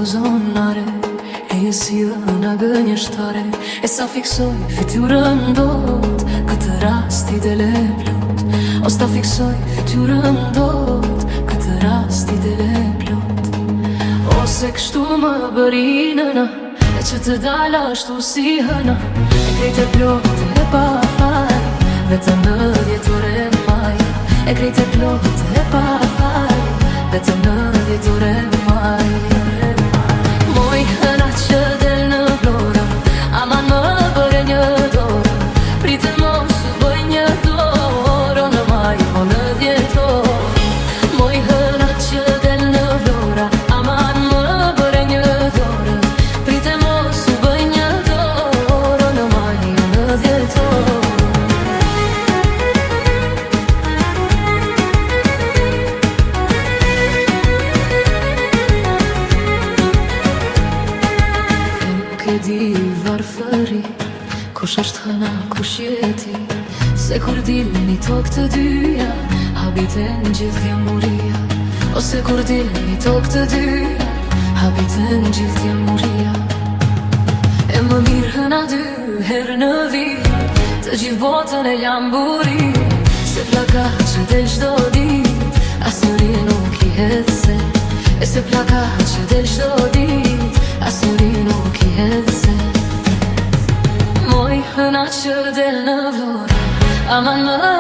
zonare e jesia në gënjeshtare. E sa fiksoj fytyrën dot, këtë rasti dele plot. O sta fiksoj fytyrën dot, këtë rasti dele plot. Ose kështu më bëri nëna, e që të dala ashtu si hëna. E krejt e plot e pa faj, vetëm në 10 ore maj. E krejt e plot e pa faj, vetëm në 10 ore maj. Moj hëna që del në vlora, aman më bëre një dorë. Pritë mos u bëj një dorë, në maj o në 10 orë. Moj hëna që del në vlora, aman më bëre një dorë. Pritë mos u bëj një dorë, në maj o në 10 orë. E di varfëri, kush është hëna, kush jeti. Se kur dilni tokë të dyja, habiten gjithë jemuria. Ose kur dilni tokë të dyja, habiten gjithë jemuria. E më mirë hëna 2 herë në vit, të gjithë botën e lamburi. Se plaka që del çdo dit, as njëri nuk i hedh se. E se plaka që del çdo dit, as njëri nuk i hedh se. Moj hëna që del në vlora, aman më